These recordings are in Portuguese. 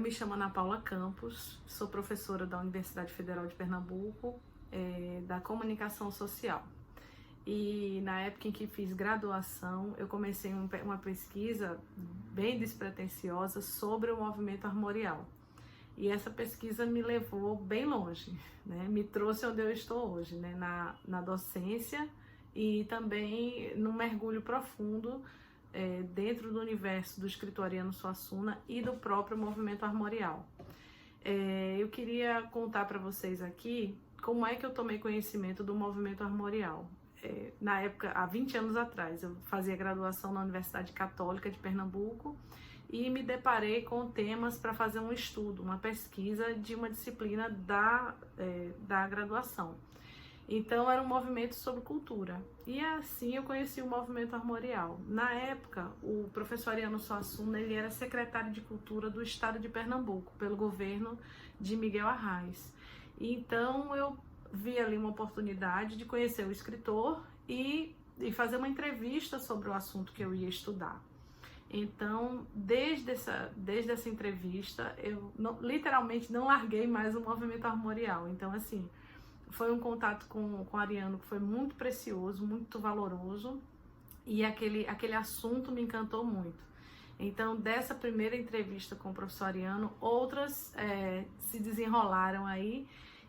me chamo Ana Paula Campos, sou professora da Universidade Federal de Pernambuco, da Comunicação Social. E na época em que fiz graduação, eu comecei uma pesquisa bem despretensiosa sobre o movimento armorial. E essa pesquisa me levou bem longe, né? Me trouxe onde eu estou hoje, né? Na docência e também num mergulho profundo dentro do universo do escritor Ariano Suassuna e do próprio movimento armorial. Eu queria contar para vocês aqui como é que eu tomei conhecimento do movimento armorial. Na época, há 20 anos atrás, eu fazia graduação na Universidade Católica de Pernambuco e me deparei com temas para fazer um estudo, uma pesquisa de uma disciplina da graduação. Então, era um movimento sobre cultura. E assim eu conheci o movimento armorial. Na época, o professor Ariano Suassuna, ele era secretário de Cultura do Estado de Pernambuco, pelo governo de Miguel Arraes. Então, eu vi ali uma oportunidade de conhecer o escritor e fazer uma entrevista sobre o assunto que eu ia estudar. Então, desde essa entrevista, eu literalmente não larguei mais o movimento armorial. Então, assim, foi um contato com o Ariano que foi muito precioso, muito valoroso, e aquele assunto me encantou muito. Então, dessa primeira entrevista com o professor Ariano, outras se desenrolaram aí,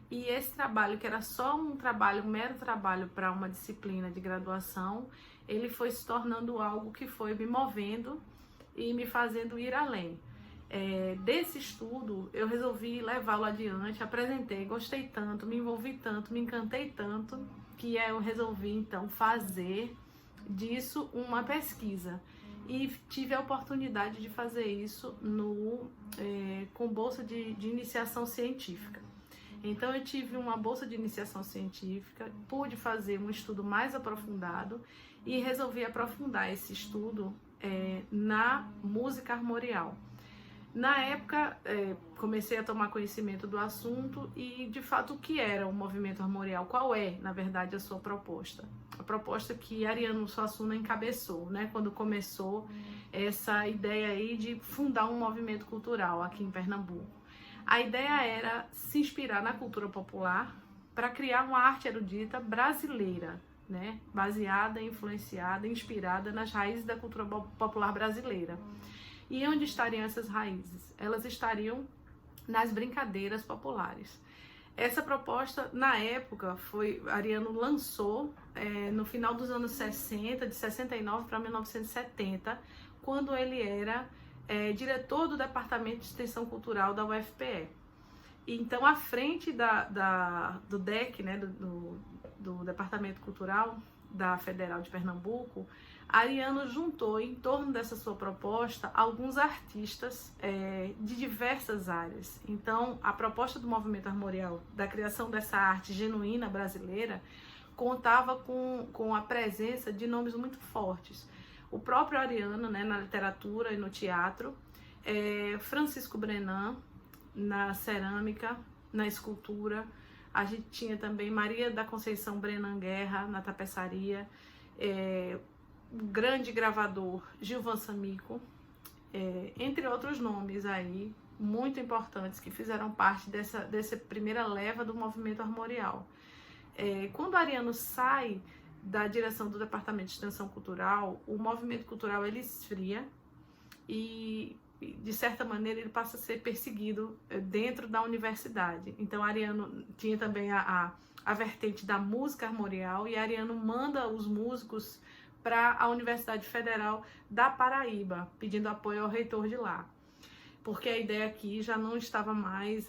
e esse trabalho, que era só um mero trabalho para uma disciplina de graduação, ele foi se tornando algo que foi me movendo e me fazendo ir além. Desse estudo, eu resolvi levá-lo adiante, apresentei, gostei tanto, me envolvi tanto, me encantei tanto, que eu resolvi então fazer disso uma pesquisa. E tive a oportunidade de fazer isso com bolsa de iniciação científica. Então eu tive uma bolsa de iniciação científica, pude fazer um estudo mais aprofundado e resolvi aprofundar esse estudo na música armorial. Na época, comecei a tomar conhecimento do assunto e, de fato, o que era o movimento armorial? Qual é, na verdade, a sua proposta? A proposta que Ariano Suassuna encabeçou, né? Quando começou essa ideia aí de fundar um movimento cultural aqui em Pernambuco. A ideia era se inspirar na cultura popular para criar uma arte erudita brasileira, né? Baseada, influenciada, inspirada nas raízes da cultura popular brasileira. E onde estariam essas raízes? Elas estariam nas brincadeiras populares. Essa proposta, na época, Ariano lançou no final dos anos 60, de 69 para 1970, quando ele era diretor do Departamento de Extensão Cultural da UFPE. Então, à frente do DEC, né, do Departamento Cultural da Federal de Pernambuco, Ariano juntou em torno dessa sua proposta alguns artistas de diversas áreas. Então, a proposta do movimento armorial, da criação dessa arte genuína brasileira, contava com a presença de nomes muito fortes. O próprio Ariano, né, na literatura e no teatro, Francisco Brenan, na cerâmica, na escultura. A gente tinha também Maria da Conceição Brenan Guerra, na tapeçaria, o grande gravador Gilvan Samico, entre outros nomes aí, muito importantes, que fizeram parte dessa primeira leva do movimento armorial. Quando Ariano sai da direção do Departamento de Extensão Cultural, o movimento cultural ele esfria e, de certa maneira, ele passa a ser perseguido dentro da universidade. Então, Ariano tinha também a vertente da música armorial, e Ariano manda os músicos para a Universidade Federal da Paraíba, pedindo apoio ao reitor de lá, porque a ideia aqui já não estava mais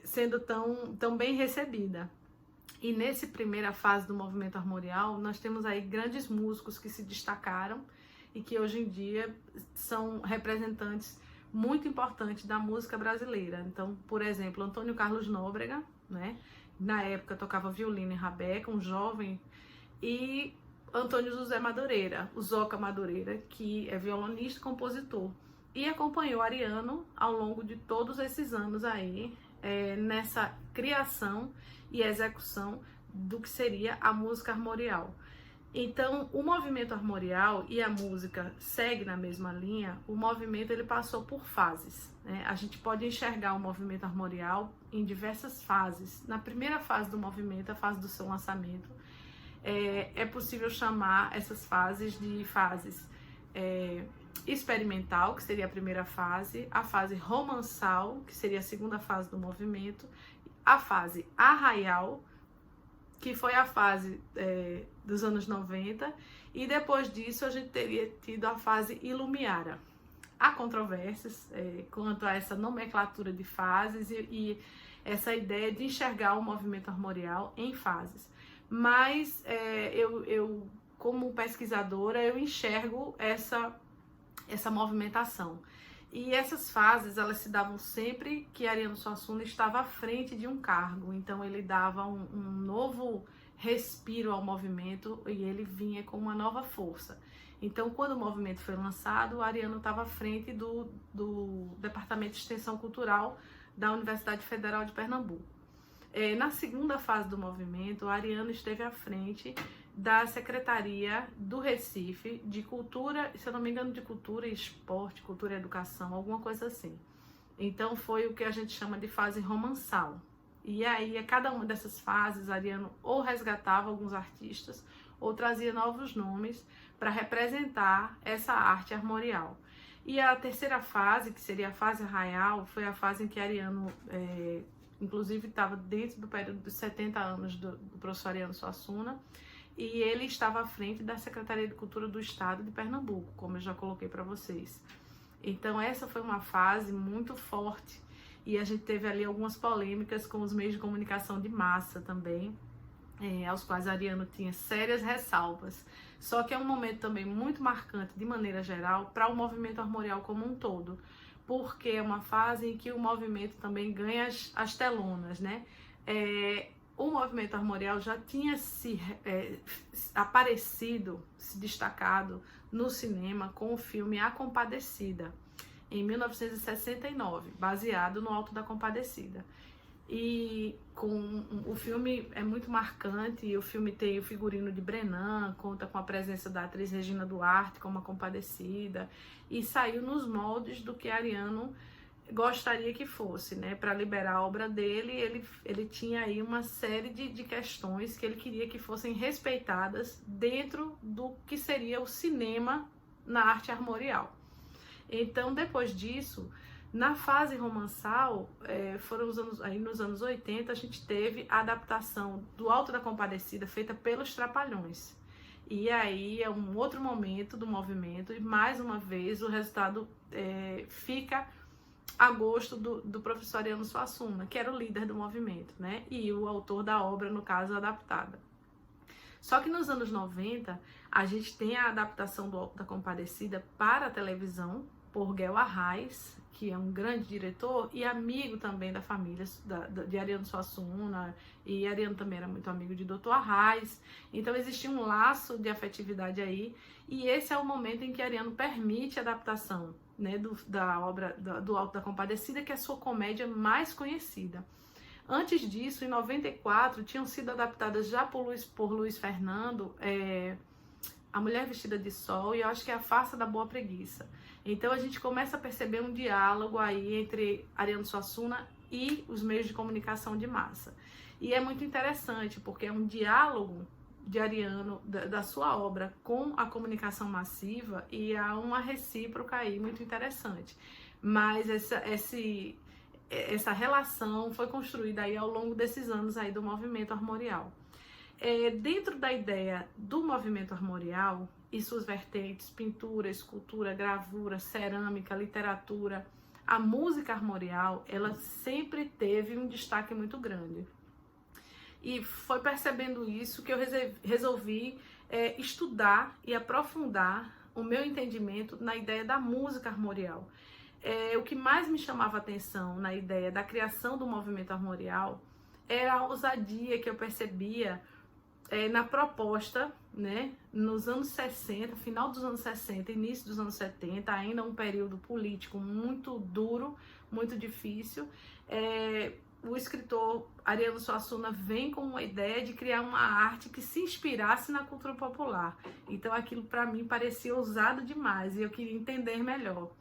sendo tão bem recebida. E nessa primeira fase do movimento armorial, nós temos aí grandes músicos que se destacaram e que hoje em dia são representantes muito importantes da música brasileira. Então, por exemplo, Antônio Carlos Nóbrega, né? Na época tocava violino e rabeca, um jovem, e Antônio José Madureira, o Zoca Madureira, que é violonista e compositor, e acompanhou Ariano ao longo de todos esses anos aí, nessa criação e execução do que seria a música armorial. Então, o movimento armorial e a música segue na mesma linha. O movimento ele passou por fases, né? A gente pode enxergar o movimento armorial em diversas fases. Na primeira fase do movimento, a fase do seu lançamento, é possível chamar essas fases de fases experimental, que seria a primeira fase, a fase romançal, que seria a segunda fase do movimento, a fase arraial, que foi a fase dos anos 90, e depois disso a gente teria tido a fase ilumiara. Há controvérsias quanto a essa nomenclatura de fases e essa ideia de enxergar o movimento armorial em fases. Mas eu como pesquisadora, eu enxergo essa movimentação. E essas fases, elas se davam sempre que Ariano Suassuna estava à frente de um cargo. Então, ele dava um novo respiro ao movimento e ele vinha com uma nova força. Então, quando o movimento foi lançado, o Ariano estava à frente do Departamento de Extensão Cultural da Universidade Federal de Pernambuco. Na segunda fase do movimento, o Ariano esteve à frente da Secretaria do Recife de Cultura, se eu não me engano, de Cultura e Esporte, Cultura e Educação, alguma coisa assim. Então foi o que a gente chama de fase romançal. E aí, a cada uma dessas fases, Ariano ou resgatava alguns artistas ou trazia novos nomes para representar essa arte armorial. E a terceira fase, que seria a fase arraial, foi a fase em que Ariano, inclusive, estava dentro do período dos 70 anos do professor Ariano Suassuna, e ele estava à frente da Secretaria de Cultura do Estado de Pernambuco, como eu já coloquei para vocês. Então essa foi uma fase muito forte e a gente teve ali algumas polêmicas com os meios de comunicação de massa também, aos quais Ariano tinha sérias ressalvas. Só que é um momento também muito marcante, de maneira geral, para o movimento armorial como um todo, porque é uma fase em que o movimento também ganha as telonas, né? O movimento armorial já tinha aparecido, se destacado no cinema com o filme A Compadecida, em 1969, baseado no Alto da Compadecida. E o filme é muito marcante, o filme tem o figurino de Brenan, conta com a presença da atriz Regina Duarte como a Compadecida, e saiu nos moldes do que Ariano gostaria que fosse, né? Para liberar a obra dele, ele tinha aí uma série de questões que ele queria que fossem respeitadas dentro do que seria o cinema na arte armorial. Então, depois disso, na fase romançal, foram nos anos 80, a gente teve a adaptação do Alto da Compadecida feita pelos Trapalhões. E aí é um outro momento do movimento, e mais uma vez o resultado fica a gosto do professor Ariano Suassuna, que era o líder do movimento, né? E o autor da obra, no caso, adaptada. Só que nos anos 90, a gente tem a adaptação do Alto da Compadecida para a televisão, por Guel Arraes, que é um grande diretor e amigo também da família de Ariano Suassuna, e Ariano também era muito amigo de Dr. Arraes, então existia um laço de afetividade aí, e esse é o momento em que Ariano permite a adaptação, né, da obra do Alto da Compadecida, que é a sua comédia mais conhecida. Antes disso, em 94, tinham sido adaptadas já por Luiz Fernando, A Mulher Vestida de Sol, e eu acho que é A Farsa da Boa Preguiça. Então a gente começa a perceber um diálogo aí entre Ariano Suassuna e os meios de comunicação de massa. E é muito interessante, porque é um diálogo de Ariano, da sua obra, com a comunicação massiva, e há uma recíproca aí muito interessante. Mas essa relação foi construída aí ao longo desses anos aí do movimento armorial. Dentro da ideia do movimento armorial e suas vertentes, pintura, escultura, gravura, cerâmica, literatura, a música armorial, ela sempre teve um destaque muito grande. E foi percebendo isso que eu resolvi estudar e aprofundar o meu entendimento na ideia da música armorial. O que mais me chamava a atenção na ideia da criação do movimento armorial era a ousadia que eu percebia na proposta, né, nos anos 60, final dos anos 60, início dos anos 70, ainda um período político muito duro, muito difícil, o escritor Ariano Suassuna vem com uma ideia de criar uma arte que se inspirasse na cultura popular. Então aquilo para mim parecia ousado demais e eu queria entender melhor.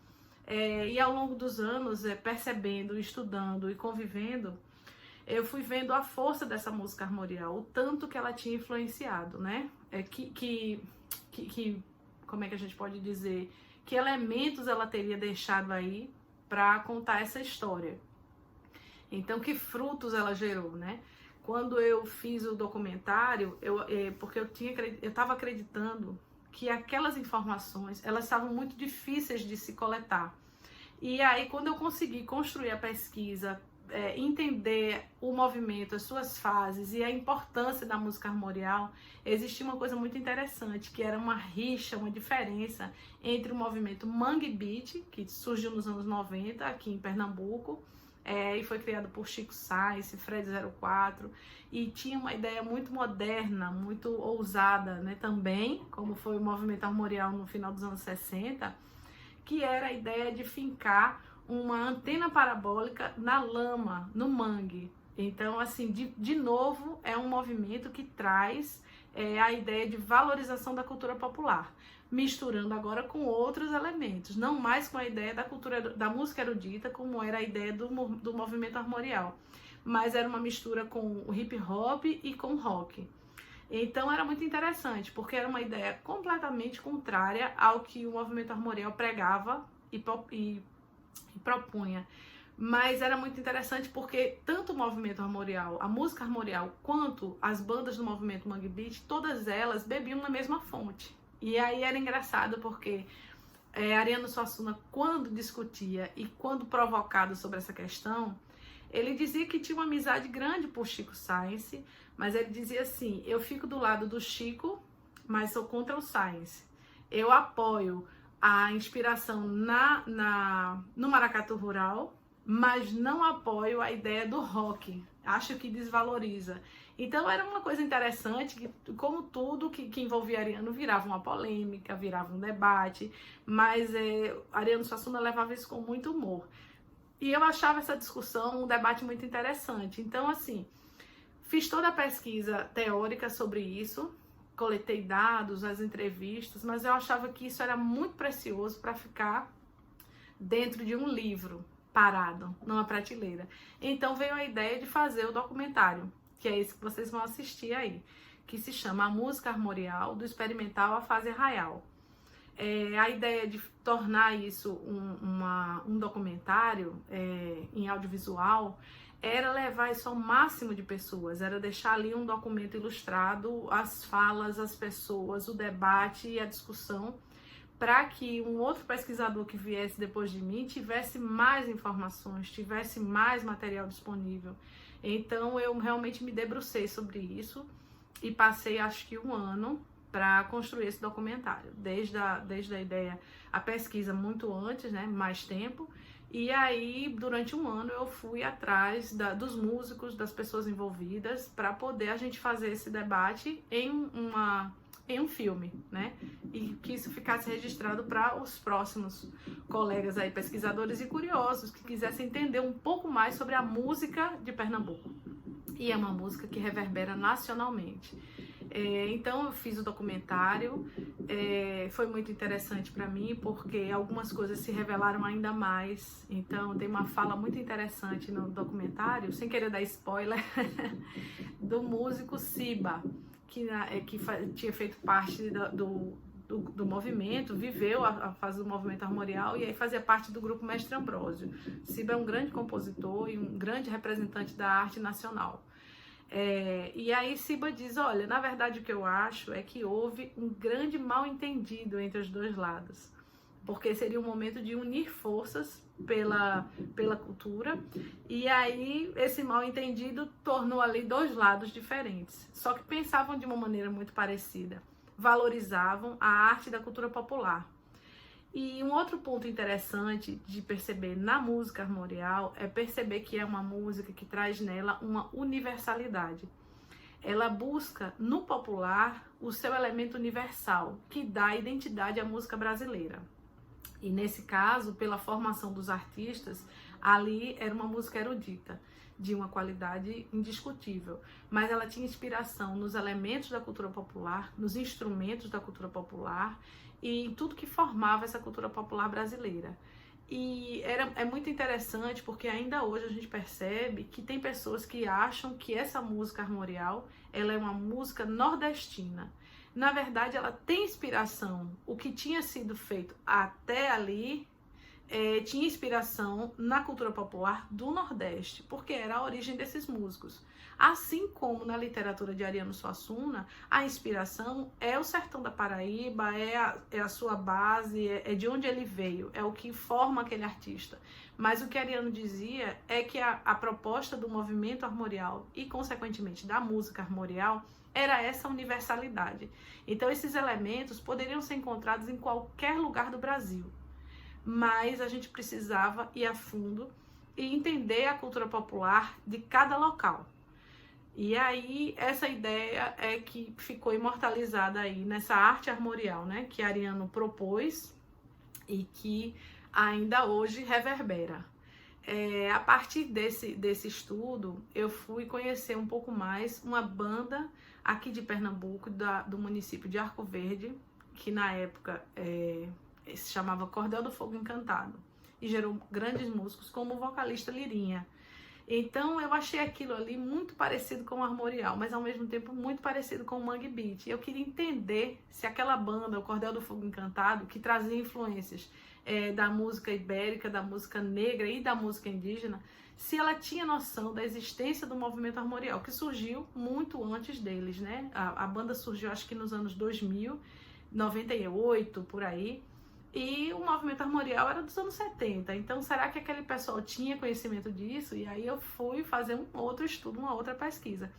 E ao longo dos anos, percebendo, estudando e convivendo, eu fui vendo a força dessa música armorial, o tanto que ela tinha influenciado, né? Como é que a gente pode dizer? Que elementos ela teria deixado aí para contar essa história. Então, que frutos ela gerou, né? Quando eu fiz o documentário, porque eu estava acreditando que aquelas informações, elas estavam muito difíceis de se coletar. E aí, quando eu consegui construir a pesquisa, entender o movimento, as suas fases e a importância da música armorial, existia uma coisa muito interessante, que era uma rixa, uma diferença entre o movimento Mangue Beat, que surgiu nos anos 90 aqui em Pernambuco, e foi criado por Chico Science, Fred 04, e tinha uma ideia muito moderna, muito ousada, né, também, como foi o movimento armorial no final dos anos 60, que era a ideia de fincar uma antena parabólica na lama, no mangue. Então, assim, de novo, é um movimento que traz a ideia de valorização da cultura popular, misturando agora com outros elementos, não mais com a ideia da cultura da música erudita, como era a ideia do movimento armorial, mas era uma mistura com o hip hop e com o rock. Então era muito interessante, porque era uma ideia completamente contrária ao que o movimento armorial pregava e propunha. Mas era muito interessante porque tanto o movimento armorial, a música armorial, quanto as bandas do movimento Mangue Beat, todas elas bebiam na mesma fonte. E aí era engraçado porque Ariano Suassuna, quando discutia e quando provocado sobre essa questão, ele dizia que tinha uma amizade grande por Chico Science, mas ele dizia assim: eu fico do lado do Chico, mas sou contra o Science. Eu apoio a inspiração no maracatu rural, mas não apoio a ideia do rock. Acho que desvaloriza. Então era uma coisa interessante que, como tudo que envolvia Ariano, virava uma polêmica, virava um debate, mas Ariano Suassuna levava isso com muito humor. E eu achava essa discussão, um debate muito interessante. Então, assim, fiz toda a pesquisa teórica sobre isso, coletei dados, as entrevistas, mas eu achava que isso era muito precioso para ficar dentro de um livro, parado, numa prateleira. Então veio a ideia de fazer o documentário, que é esse que vocês vão assistir aí, que se chama A Música Armorial, do Experimental à Fase Real. A ideia de tornar isso um documentário em audiovisual era levar isso ao máximo de pessoas, era deixar ali um documento ilustrado, as falas, as pessoas, o debate e a discussão, para que um outro pesquisador que viesse depois de mim tivesse mais informações, tivesse mais material disponível. Então eu realmente me debrucei sobre isso e passei acho que 1 ano para construir esse documentário, desde a ideia, a pesquisa muito antes, né, mais tempo, e aí durante 1 ano eu fui atrás dos músicos, das pessoas envolvidas, para poder a gente fazer esse debate em um filme, né, e que isso ficasse registrado para os próximos colegas aí, pesquisadores e curiosos, que quisessem entender um pouco mais sobre a música de Pernambuco, e é uma música que reverbera nacionalmente. Então eu fiz o documentário, foi muito interessante para mim porque algumas coisas se revelaram ainda mais. Então tem uma fala muito interessante no documentário, sem querer dar spoiler, do músico Siba, que tinha feito parte do movimento, viveu a fase do movimento armorial e aí fazia parte do grupo Mestre Ambrósio. Siba é um grande compositor e um grande representante da arte nacional. E aí Siba diz, olha, na verdade o que eu acho é que houve um grande mal-entendido entre os dois lados, porque seria um momento de unir forças pela cultura, e aí esse mal-entendido tornou ali 2 lados diferentes, só que pensavam de uma maneira muito parecida, valorizavam a arte da cultura popular. E um outro ponto interessante de perceber na música armorial é perceber que é uma música que traz nela uma universalidade. Ela busca no popular o seu elemento universal, que dá identidade à música brasileira. E nesse caso, pela formação dos artistas, ali era uma música erudita, de uma qualidade indiscutível, mas ela tinha inspiração nos elementos da cultura popular, nos instrumentos da cultura popular e em tudo que formava essa cultura popular brasileira. E é muito interessante porque ainda hoje a gente percebe que tem pessoas que acham que essa música armorial ela é uma música nordestina. Na verdade, ela tem inspiração. O que tinha sido feito até ali tinha inspiração na cultura popular do Nordeste, porque era a origem desses músicos. Assim como na literatura de Ariano Suassuna, a inspiração é o sertão da Paraíba, é a sua base, é de onde ele veio, é o que forma aquele artista. Mas o que Ariano dizia é que a proposta do movimento armorial e, consequentemente, da música armorial era essa universalidade. Então, esses elementos poderiam ser encontrados em qualquer lugar do Brasil, mas a gente precisava ir a fundo e entender a cultura popular de cada local. E aí, essa ideia é que ficou imortalizada aí nessa arte armorial, né, que Ariano propôs e que ainda hoje reverbera. A partir desse estudo, eu fui conhecer um pouco mais uma banda aqui de Pernambuco, do município de Arco Verde, que na época se chamava Cordel do Fogo Encantado, e gerou grandes músicos como o vocalista Lirinha. Então eu achei aquilo ali muito parecido com o armorial, mas ao mesmo tempo muito parecido com o Mangue Beat. Eu queria entender se aquela banda, o Cordel do Fogo Encantado, que trazia influências da música ibérica, da música negra e da música indígena, se ela tinha noção da existência do movimento armorial, que surgiu muito antes deles, né? A banda surgiu acho que nos anos 2000, 98, por aí. E o movimento armorial era dos anos 70, então será que aquele pessoal tinha conhecimento disso? E aí eu fui fazer um outro estudo, uma outra pesquisa,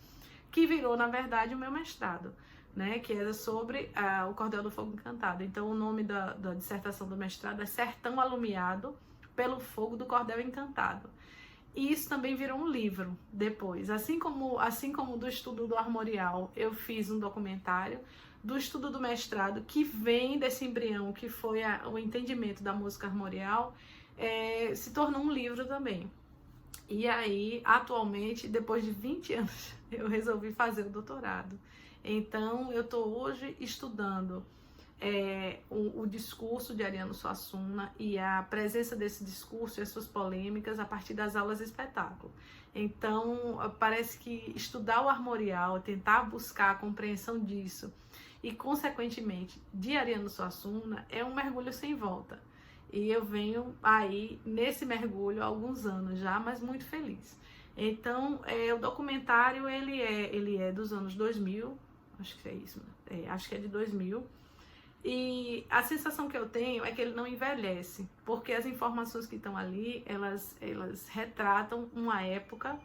que virou, na verdade, o meu mestrado, né? Que era sobre o Cordel do Fogo Encantado. Então o nome da dissertação do mestrado é Sertão Alumiado pelo Fogo do Cordel Encantado. E isso também virou um livro depois. Assim como do estudo do armorial, eu fiz um documentário do estudo do mestrado, que vem desse embrião, que foi o entendimento da música armorial, se tornou um livro também. E aí, atualmente, depois de 20 anos, eu resolvi fazer o doutorado. Então, eu estou hoje estudando o discurso de Ariano Suassuna e a presença desse discurso e as suas polêmicas a partir das aulas de espetáculo. Então, parece que estudar o armorial, tentar buscar a compreensão disso e, consequentemente, de Ariano Suassuna, é um mergulho sem volta. E eu venho aí nesse mergulho há alguns anos já, mas muito feliz. Então, o documentário, ele é dos anos 2000, acho que é isso, acho que é de 2000. E a sensação que eu tenho é que ele não envelhece, porque as informações que estão ali, elas retratam uma época,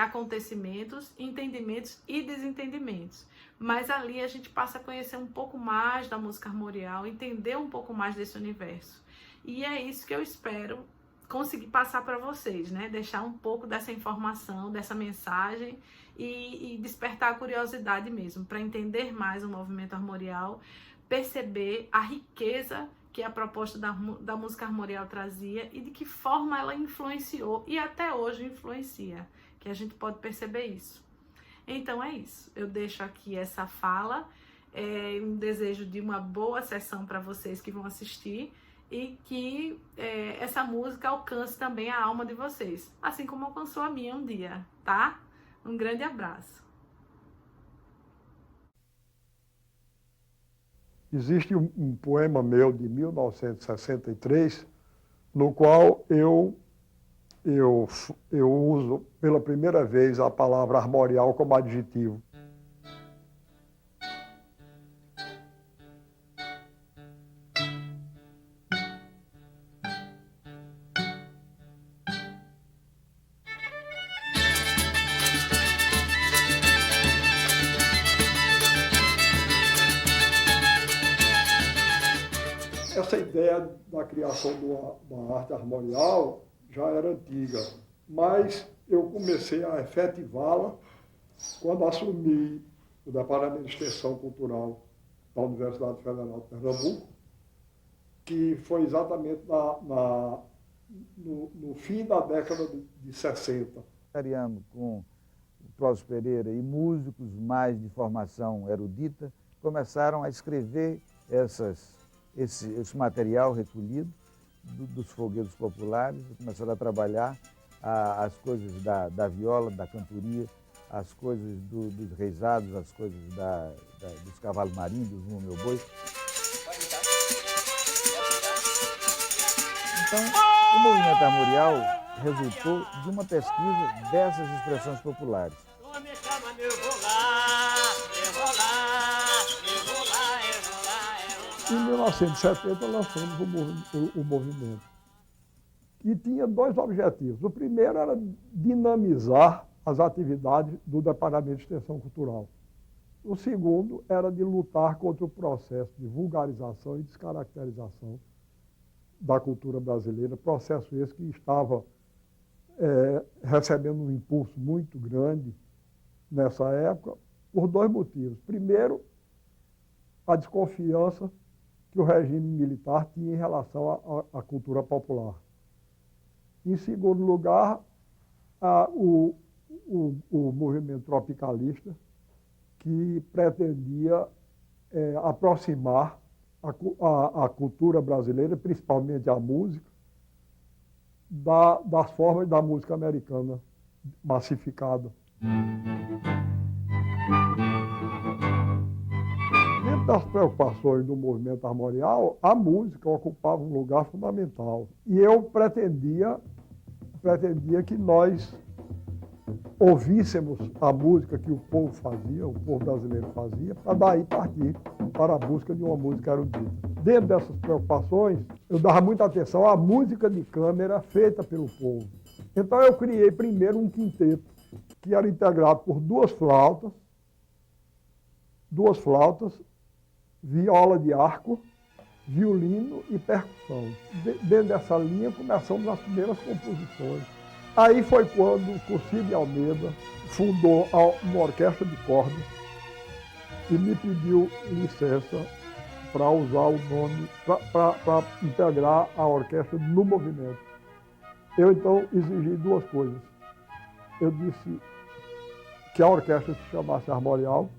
acontecimentos, entendimentos e desentendimentos. Mas ali a gente passa a conhecer um pouco mais da música armorial, entender um pouco mais desse universo. E é isso que eu espero conseguir passar para vocês, né? Deixar um pouco dessa informação, dessa mensagem e despertar a curiosidade mesmo, para entender mais o movimento armorial, perceber a riqueza que a proposta da música armorial trazia e de que forma ela influenciou e até hoje influencia, que a gente pode perceber isso. Então é isso, eu deixo aqui essa fala, um desejo de uma boa sessão para vocês que vão assistir e que essa música alcance também a alma de vocês, assim como alcançou a minha um dia, tá? Um grande abraço. Existe um poema meu de 1963, no qual eu uso pela primeira vez a palavra armorial como adjetivo. Essa ideia da criação de uma arte armorial já era antiga, mas eu comecei a efetivá-la quando assumi o Departamento de Extensão Cultural da Universidade Federal de Pernambuco, que foi exatamente no fim da década de 60. Ariano com o Próspero Pereira e músicos mais de formação erudita começaram a escrever esse material recolhido dos fogueiros populares, começaram a trabalhar as coisas da viola, da cantoria, as coisas dos reisados, as coisas dos cavalos marinhos, dos meu boi. Então, o movimento armorial resultou de uma pesquisa dessas expressões populares. Em 1970 lançamos o movimento, que tinha dois objetivos. O primeiro era dinamizar as atividades do Departamento de Extensão Cultural. O segundo era de lutar contra o processo de vulgarização e descaracterização da cultura brasileira, processo esse que estava recebendo um impulso muito grande nessa época, por dois motivos. Primeiro, a desconfiança que o regime militar tinha em relação à cultura popular. Em segundo lugar, o movimento tropicalista, que pretendia aproximar a cultura brasileira, principalmente a música, das formas da música americana massificada. Dentro das preocupações do movimento armorial, a música ocupava um lugar fundamental. E eu pretendia que nós ouvíssemos a música que o povo fazia, o povo brasileiro fazia, para daí partir para a busca de uma música erudita. Dentro dessas preocupações, eu dava muita atenção à música de câmara feita pelo povo. Então eu criei primeiro um quinteto, que era integrado por duas flautas, viola de arco, violino e percussão. Dentro dessa linha começamos as primeiras composições. Aí foi quando o Cocílio de Almeida fundou uma orquestra de cordas e me pediu licença para usar o nome, para integrar a orquestra no movimento. Eu então exigi duas coisas. Eu disse que a orquestra se chamasse Armorial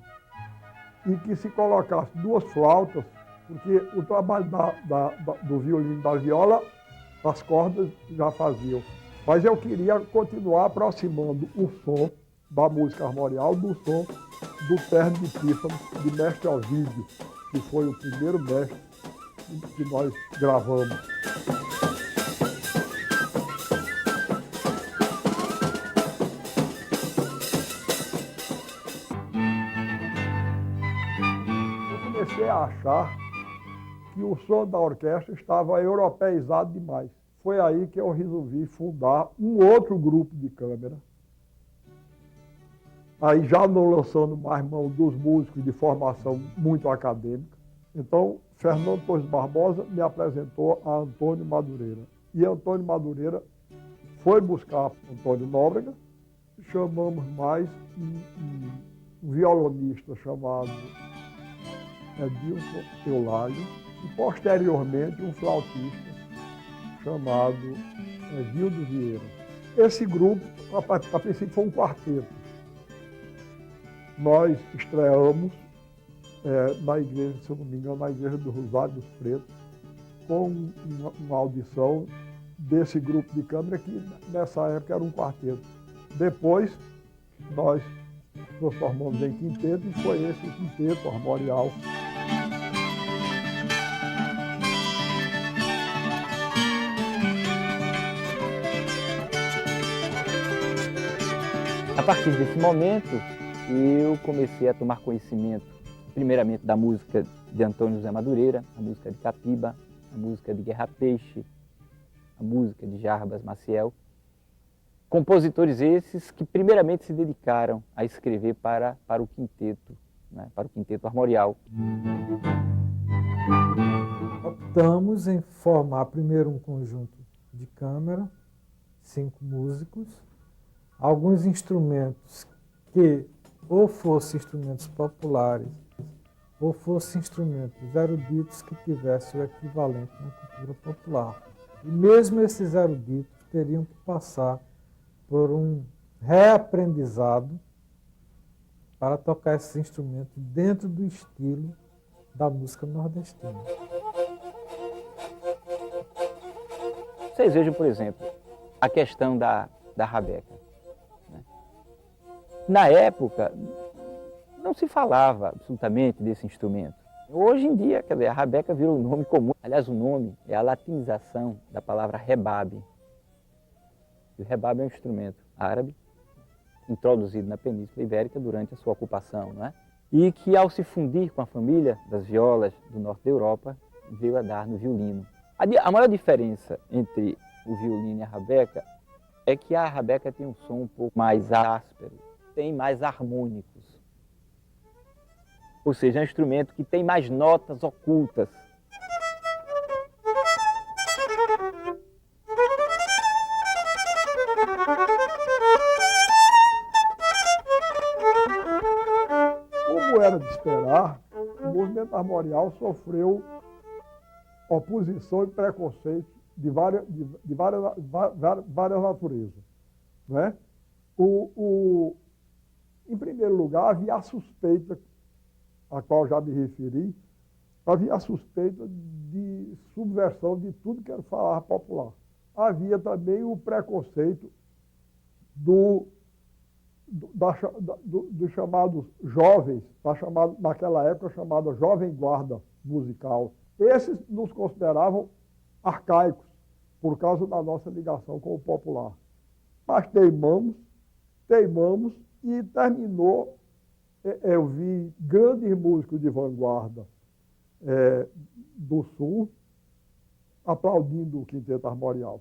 e que se colocasse duas flautas, porque o trabalho do violino e da viola, as cordas já faziam. Mas eu queria continuar aproximando o som da música armorial do som do terno de pífano de Mestre Ovídio, que foi o primeiro mestre que nós gravamos. Eu comecei a achar que o som da orquestra estava europeizado demais. Foi aí que eu resolvi fundar um outro grupo de câmara. Aí já não lançando mais mão dos músicos de formação muito acadêmica. Então, Fernando Torres Barbosa me apresentou a Antônio Madureira. E Antônio Madureira foi buscar Antônio Nóbrega. Chamamos mais um violonista chamado Edilson Eulalio e, posteriormente, um flautista chamado Gildo Vieira. Esse grupo, a princípio, foi um quarteto. Nós estreamos na igreja, se eu não me engano, na igreja do Rosário dos Pretos, com uma audição desse grupo de câmara que, nessa época, era um quarteto. Depois, nós transformamos em quinteto e foi esse o quinteto armorial. A partir desse momento, eu comecei a tomar conhecimento, primeiramente, da música de Antônio José Madureira, a música de Capiba, a música de Guerra Peixe, a música de Jarbas Maciel. Compositores esses que, primeiramente, se dedicaram a escrever para o quinteto, né, para o quinteto armorial. Optamos em formar primeiro um conjunto de câmara, 5 músicos, alguns instrumentos que ou fossem instrumentos populares ou fossem instrumentos eruditos que tivessem o equivalente na cultura popular. E mesmo esses eruditos teriam que passar por um reaprendizado para tocar esses instrumentos dentro do estilo da música nordestina. Vocês vejam, por exemplo, a questão da rabeca. Na época, não se falava absolutamente desse instrumento. Hoje em dia, quer dizer, a rabeca virou um nome comum. Aliás, o nome é a latinização da palavra rebabe. E o rebabe é um instrumento árabe, introduzido na Península Ibérica durante a sua ocupação, não é? E que, ao se fundir com a família das violas do norte da Europa, veio a dar no violino. A maior diferença entre o violino e a rabeca é que a rabeca tem um som um pouco mais áspero, tem mais harmônicos. Ou seja, é um instrumento que tem mais notas ocultas. Como era de esperar, o movimento armorial sofreu oposição e preconceito de várias naturezas. Não é? Em primeiro lugar, havia a suspeita, a qual já me referi, havia a suspeita de subversão de tudo que era falar popular. Havia também o preconceito dos chamados jovens, naquela época chamada Jovem Guarda Musical. Esses nos consideravam arcaicos, por causa da nossa ligação com o popular. Mas teimamos e terminou. Eu vi grandes músicos de vanguarda do Sul aplaudindo o Quinteto Armorial.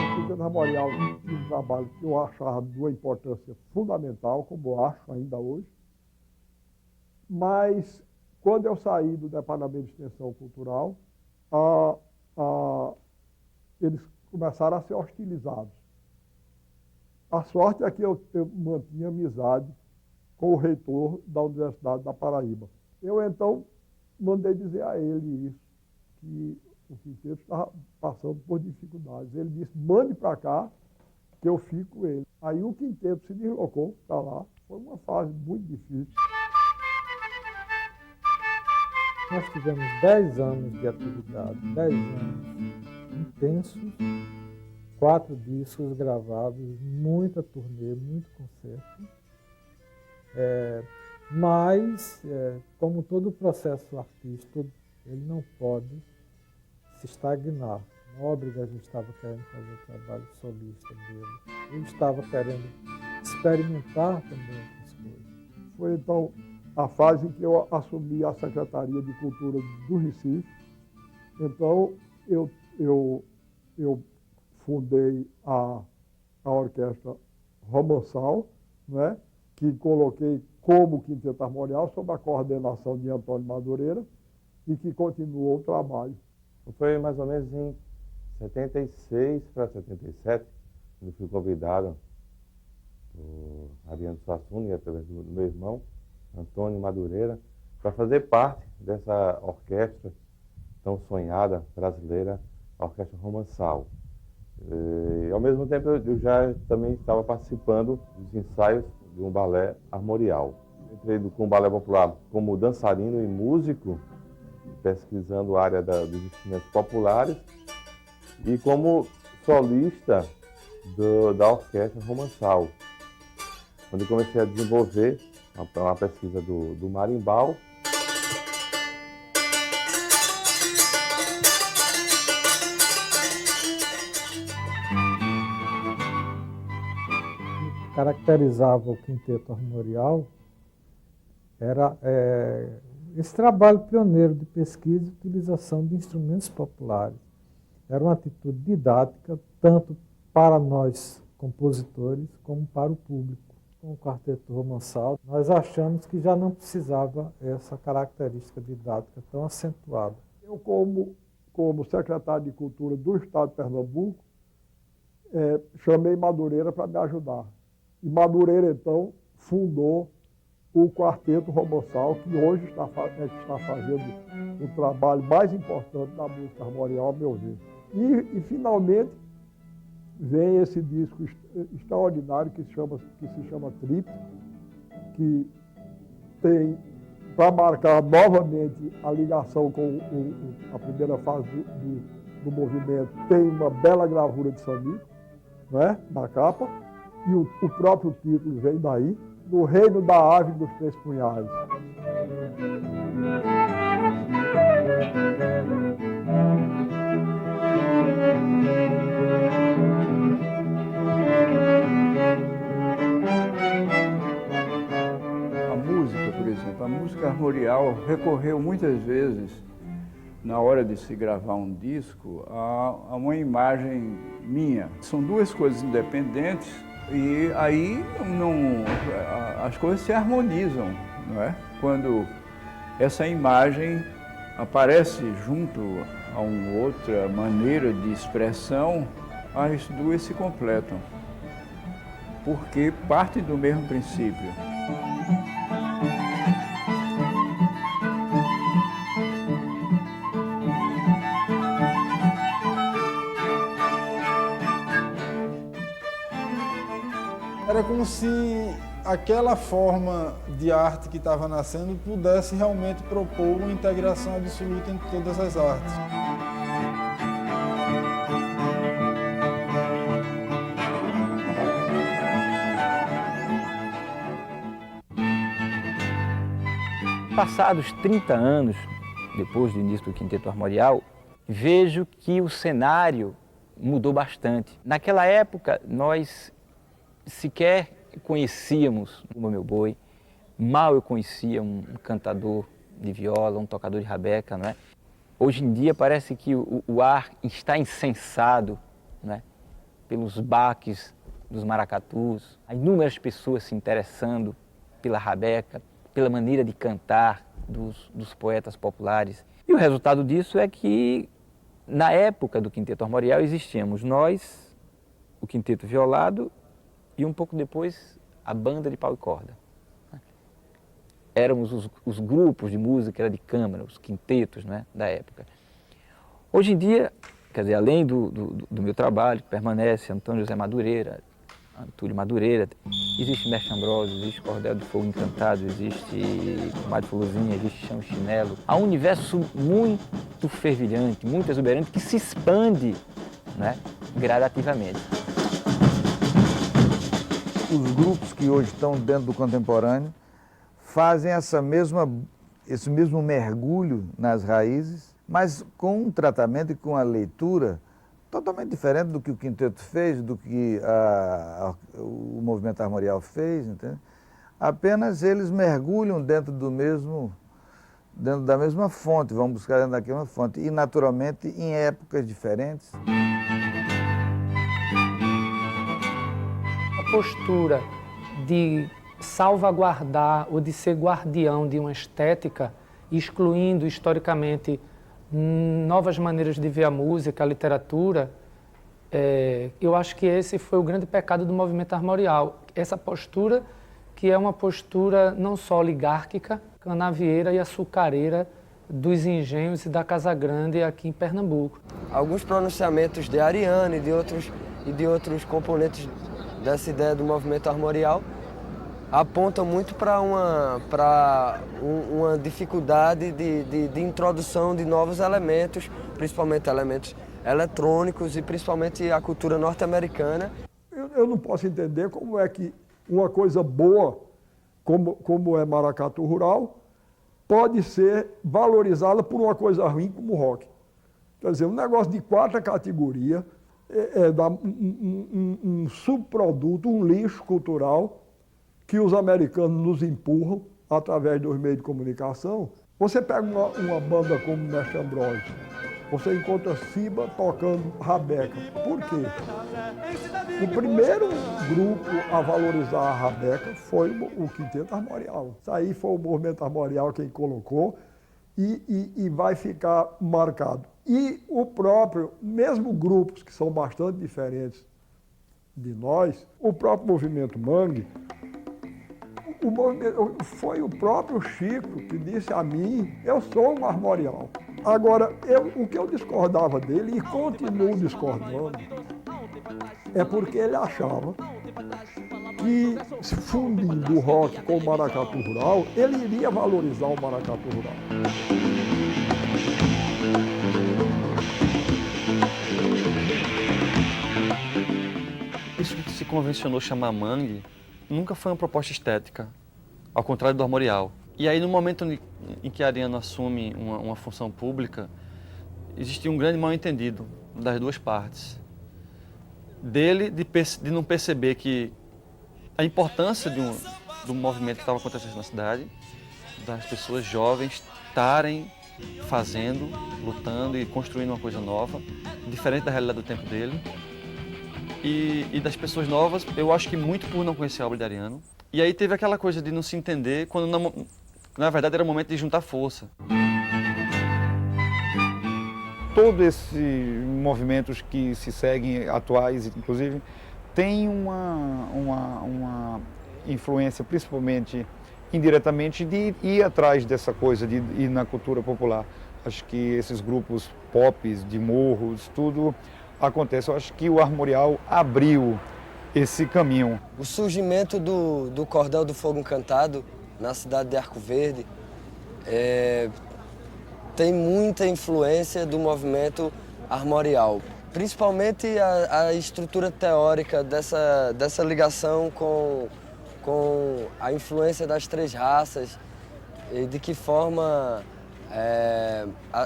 O Quinteto Armorial tinha um trabalho que eu achava de uma importância fundamental, como eu acho ainda hoje. Mas, quando eu saí do Departamento de Extensão Cultural, eles começaram a ser hostilizados. A sorte é que eu mantinha amizade com o reitor da Universidade da Paraíba. Eu, então, mandei dizer a ele isso, que o quinteto estava passando por dificuldades. Ele disse, mande para cá, que eu fico com ele. Aí o quinteto se deslocou para lá. Foi uma fase muito difícil. Nós tivemos 10 anos de atividade, 10 anos intensos, 4 discos gravados, muita turnê, muito concerto. Mas, como todo processo artístico, ele não pode se estagnar. Nóbrega já estava querendo fazer o trabalho solista dele. Eu estava querendo experimentar também outras coisas. Foi, então, a fase em que eu assumi a Secretaria de Cultura do Recife. Então, eu fundei a Orquestra Romansal, né, que coloquei como Quinteto Armorial, sob a coordenação de Antônio Madureira, e que continuou o trabalho. Foi mais ou menos em 76 para 77, quando fui convidado por Ariano Suassuna, através do meu irmão, Antônio Madureira, para fazer parte dessa orquestra tão sonhada brasileira, a Orquestra Romansal. E, ao mesmo tempo, eu já também estava participando dos ensaios de um balé armorial. Entrei com o balé popular como dançarino e músico, pesquisando a área dos instrumentos populares, e como solista da Orquestra Romansal, onde comecei a desenvolver uma pesquisa do marimbau. O que caracterizava o Quinteto Armorial era esse trabalho pioneiro de pesquisa e utilização de instrumentos populares. Era uma atitude didática, tanto para nós compositores, como para o público. Com o Quarteto Romansal, nós achamos que já não precisava essa característica didática tão acentuada. Eu, como secretário de Cultura do Estado de Pernambuco, chamei Madureira para me ajudar. E Madureira, então, fundou o Quarteto Robossal, que hoje está fazendo o trabalho mais importante da música armorial, ao meu ver. E finalmente, vem esse disco extraordinário que se chama Trip, que tem, para marcar novamente a ligação com a primeira fase do movimento, tem uma bela gravura de Samico, né, na capa, e o próprio título vem daí, do Reino da Ave dos Três Punhais. A música, por exemplo, a música armorial recorreu muitas vezes, na hora de se gravar um disco, a uma imagem minha. São duas coisas independentes e aí as coisas se harmonizam, não é? Quando essa imagem aparece junto a uma outra maneira de expressão, as duas se completam, porque partem do mesmo princípio. Era como se aquela forma de arte que estava nascendo pudesse realmente propor uma integração absoluta entre todas as artes. Passados 30 anos, depois do início do Quinteto Armorial, vejo que o cenário mudou bastante. Naquela época, nós sequer conhecíamos o Meu Boi, mal eu conhecia um cantador de viola, um tocador de rabeca, não é? Hoje em dia parece que o ar está incensado, não é? Pelos baques dos maracatus, há inúmeras pessoas se interessando pela rabeca, pela maneira de cantar dos poetas populares. E o resultado disso é que, na época do Quinteto Armorial, existíamos nós, o Quinteto Violado, e um pouco depois a banda de pau e corda. Éramos os grupos de música, era de câmara, os quintetos, né, da época. Hoje em dia, quer dizer, além do meu trabalho, que permanece Antônio José Madureira, Antúlio Madureira, existe Mestre Ambrosio, existe Cordel de Fogo Encantado, existe Mário Fulozinha, existe Chão e Chinelo. Há um universo muito fervilhante, muito exuberante, que se expande, né, gradativamente. Os grupos que hoje estão dentro do contemporâneo fazem esse mesmo mergulho nas raízes, mas com um tratamento e com a leitura totalmente diferente do que o Quinteto fez, do que o movimento armorial fez, entende? Apenas eles mergulham dentro da mesma fonte, vão buscar dentro daquela fonte, e naturalmente em épocas diferentes. A postura de salvaguardar ou de ser guardião de uma estética, excluindo historicamente novas maneiras de ver a música, a literatura, eu acho que esse foi o grande pecado do movimento armorial. Essa postura que é uma postura não só oligárquica, canavieira e açucareira dos engenhos e da Casa Grande aqui em Pernambuco. Alguns pronunciamentos de Ariano e de outros componentes dessa ideia do movimento armorial apontam muito para uma dificuldade de introdução de novos elementos, principalmente elementos eletrônicos e principalmente a cultura norte-americana. Eu não posso entender como é que uma coisa boa, como é maracatu rural, pode ser valorizada por uma coisa ruim como o rock. Quer dizer, um negócio de quarta categoria, um subproduto, um lixo cultural que os americanos nos empurram através dos meios de comunicação. Você pega uma banda como Mestre Ambrosio, você encontra Siba tocando rabeca. Por quê? O primeiro grupo a valorizar a rabeca foi o Quinteto Armorial. Isso aí foi o movimento armorial quem colocou e vai ficar marcado. E o próprio, mesmo grupos que são bastante diferentes de nós, o próprio movimento Mangue Foi o próprio Chico que disse a mim, eu sou um armorial. Agora, o que eu discordava dele, e continuo discordando, é porque ele achava que, fundindo o rock com o maracatu rural, ele iria valorizar o maracatu rural. Isso que se convencionou chamar mangue nunca foi uma proposta estética, ao contrário do armorial. E aí, no momento em que Ariano assume uma função pública, existia um grande mal-entendido das duas partes. Dele, de não perceber que a importância do movimento que estava acontecendo na cidade, das pessoas jovens estarem fazendo, lutando e construindo uma coisa nova, diferente da realidade do tempo dele. E das pessoas novas, eu acho que muito por não conhecer a obra de Ariano. E aí teve aquela coisa de não se entender, quando na verdade era o momento de juntar força. Todos esses movimentos que se seguem, atuais inclusive, têm uma influência, principalmente indiretamente, de ir atrás dessa coisa, de ir na cultura popular. Acho que esses grupos pop, de morros, tudo acontece. Eu acho que o armorial abriu esse caminho. O surgimento do Cordel do Fogo Encantado na cidade de Arco Verde tem muita influência do movimento armorial, principalmente a estrutura teórica dessa ligação com a influência das três raças e de que forma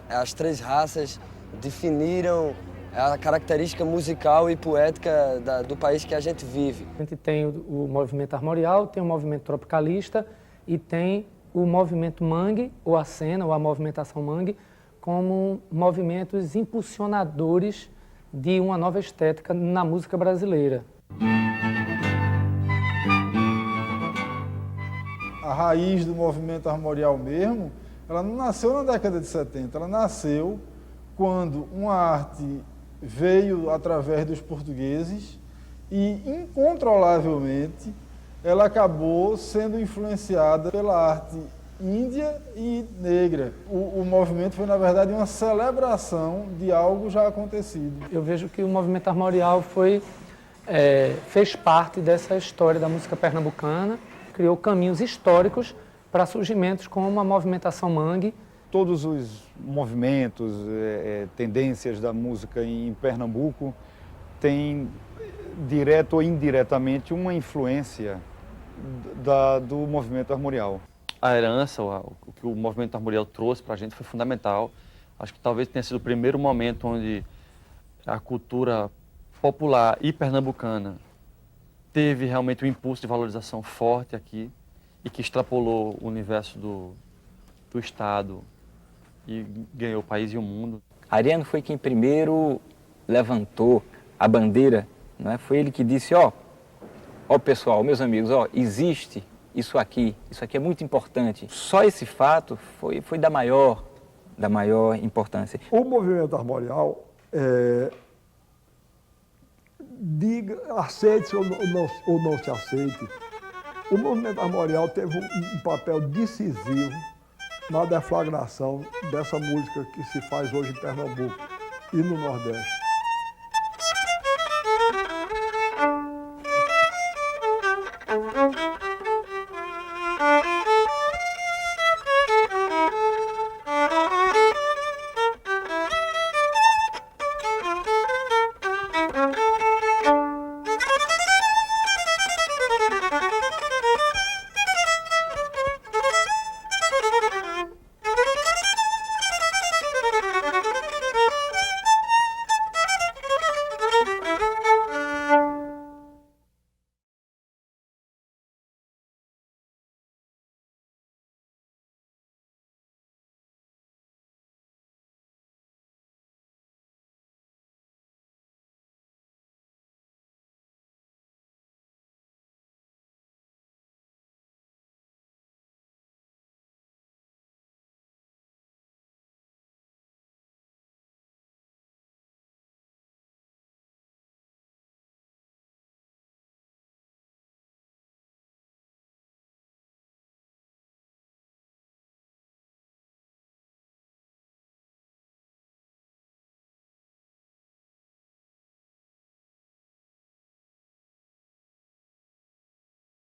as três raças definiram a característica musical e poética do país que a gente vive. A gente tem o movimento armorial, tem o movimento tropicalista e tem o movimento mangue, ou a cena, ou a movimentação mangue, como movimentos impulsionadores de uma nova estética na música brasileira. A raiz do movimento armorial mesmo, ela não nasceu na década de 70, ela nasceu quando uma arte veio através dos portugueses e, incontrolavelmente, ela acabou sendo influenciada pela arte índia e negra. O movimento foi, na verdade, uma celebração de algo já acontecido. Eu vejo que o movimento armorial fez parte dessa história da música pernambucana, criou caminhos históricos para surgimentos como a movimentação mangue. Todos os movimentos, tendências da música em Pernambuco têm, direto ou indiretamente, uma influência do movimento armorial. A herança, o que o movimento armorial trouxe para a gente foi fundamental. Acho que talvez tenha sido o primeiro momento onde a cultura popular e pernambucana teve realmente um impulso de valorização forte aqui e que extrapolou o universo do Estado e ganhou o país e o mundo. Ariano foi quem primeiro levantou a bandeira, não é? Foi ele que disse, ó pessoal, meus amigos, existe isso aqui é muito importante. Só esse fato foi da maior importância. O movimento armorial, aceite-se ou não se aceite, o movimento armorial teve um papel decisivo na deflagração dessa música que se faz hoje em Pernambuco e no Nordeste.